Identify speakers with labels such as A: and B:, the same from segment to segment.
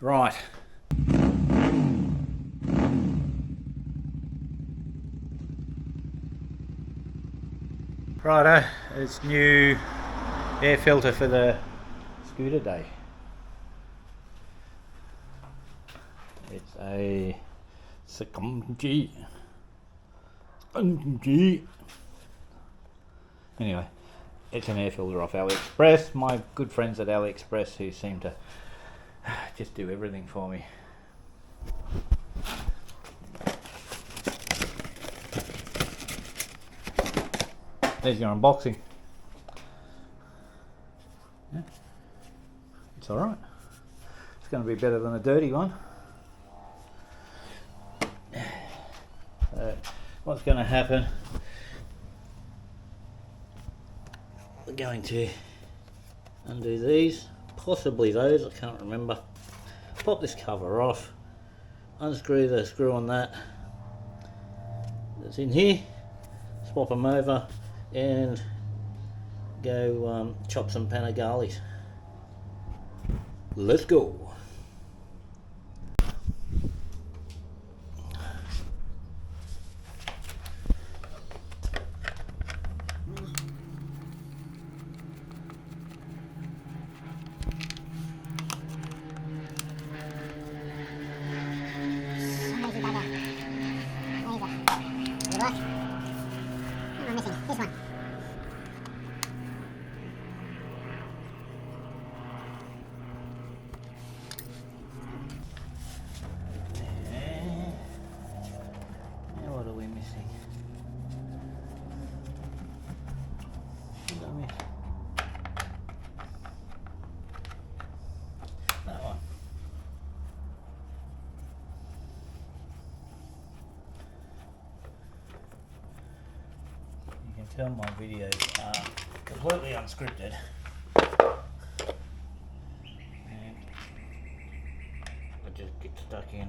A: Right. Righto, it's new air filter for the scooter day. It's a G. Anyway, it's an air filter off AliExpress. My good friends at AliExpress who seem to just do everything for me. There's your unboxing. Yeah. It's alright. It's going to be better than a dirty one. So, what's going to happen? We're going to undo these, possibly those, I can't remember. Pop this cover off, unscrew the screw on that that's in here, swap them over and go chop some panagalis. Let's go. What are we missing? That one. You can tell my videos are completely unscripted. And I just get stuck in.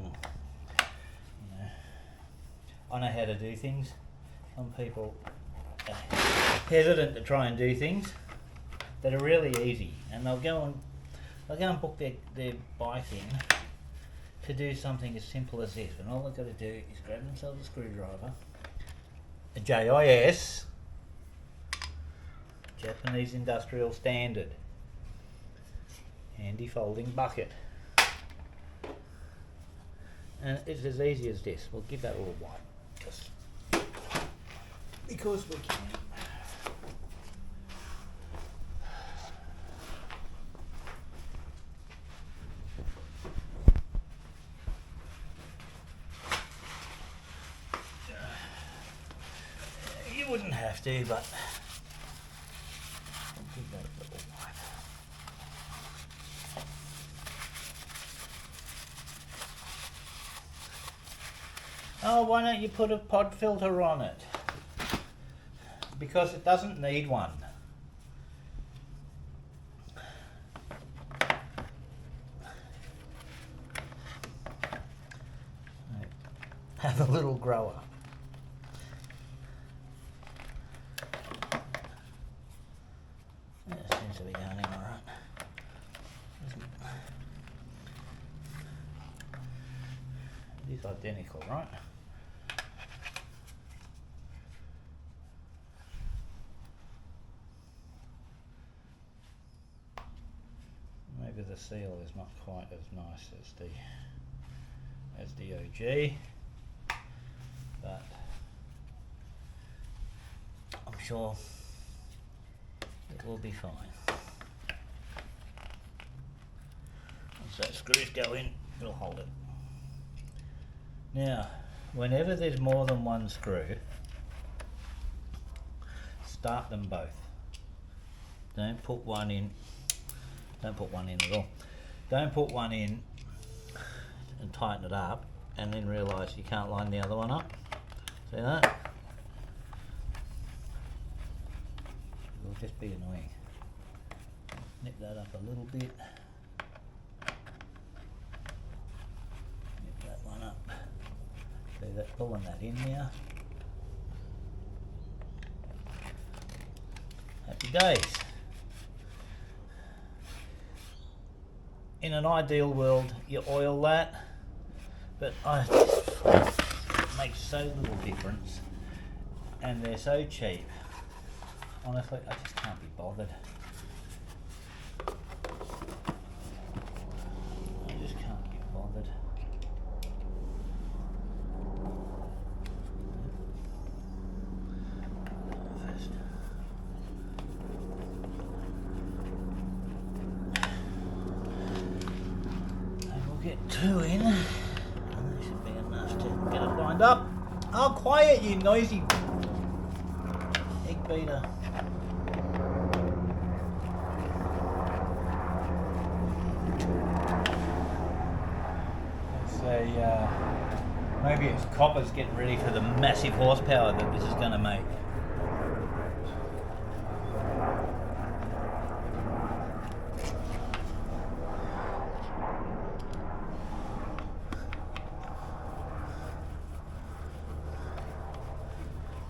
A: I know how to do things. Some people are hesitant to try and do things that are really easy, and they'll go and book their bike in to do something as simple as this, and all they've got to do is grab themselves a screwdriver, a GY6, Japanese Industrial Standard, handy folding bucket, and it's as easy as this. We'll give that all a wipe. Because we can. You wouldn't have to, but I'll give that a little wipe. Oh, why don't you put a pod filter on it? Because it doesn't need one. Have a little grower. Yeah, it seems to be going in all right. It is identical, right? Maybe the seal is not quite as nice as the OG, but I'm sure it will be fine. Once that screws go in, it'll hold it. Now, whenever there's more than one screw, start them both. Don't put one in. Don't put one in at all. Don't put one in and tighten it up and then realise you can't line the other one up. See that? It will just be annoying. Nip that up a little bit. Nip that one up. See that, pulling that in now. Happy days. in an ideal world, you oil that, but it makes so little difference, and they're so cheap. Honestly, I just can't be bothered. I just can't be bothered. Get 2 in, and that should be enough to get it lined up. Oh, quiet, you noisy egg beater. Maybe it's coppers getting ready for the massive horsepower that this is going to make.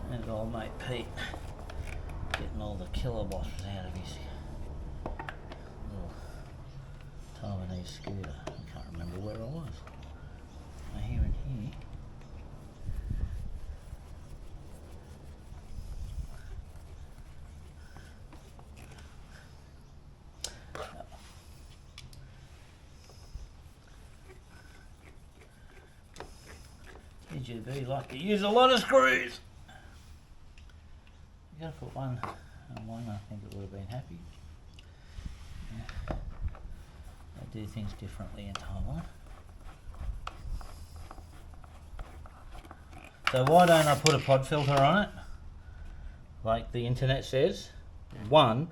A: There's old mate Pete getting all the kilobosses out of his little Taiwanese scooter. I can't remember where I was. I hear in here. GGB like to use a lot of screws. You gotta put one on one, I think it would have been happy. Yeah. They do things differently in Taiwan. So why don't I put a pod filter on it, like the internet says? One,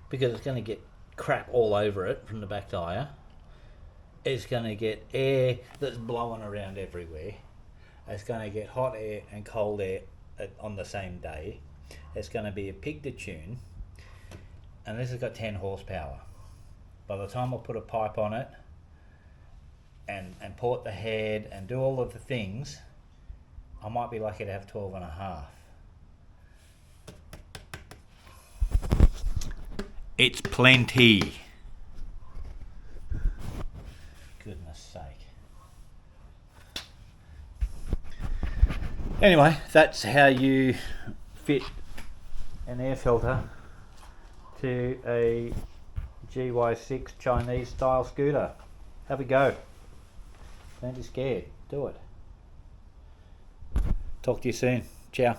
A: because it's going to get crap all over it from the back tyre. It's going to get air that's blowing around everywhere. It's going to get hot air and cold air on the same day. It's going to be a pig to tune, and this has got 10 horsepower. By the time I put a pipe on it and port the head and do all of the things, I might be lucky to have 12 and a half. It's plenty. Goodness sake. Anyway, that's how you fit an air filter to a GY6 Chinese style scooter. Have a go. Don't be scared. Do it. Talk to you soon. Ciao.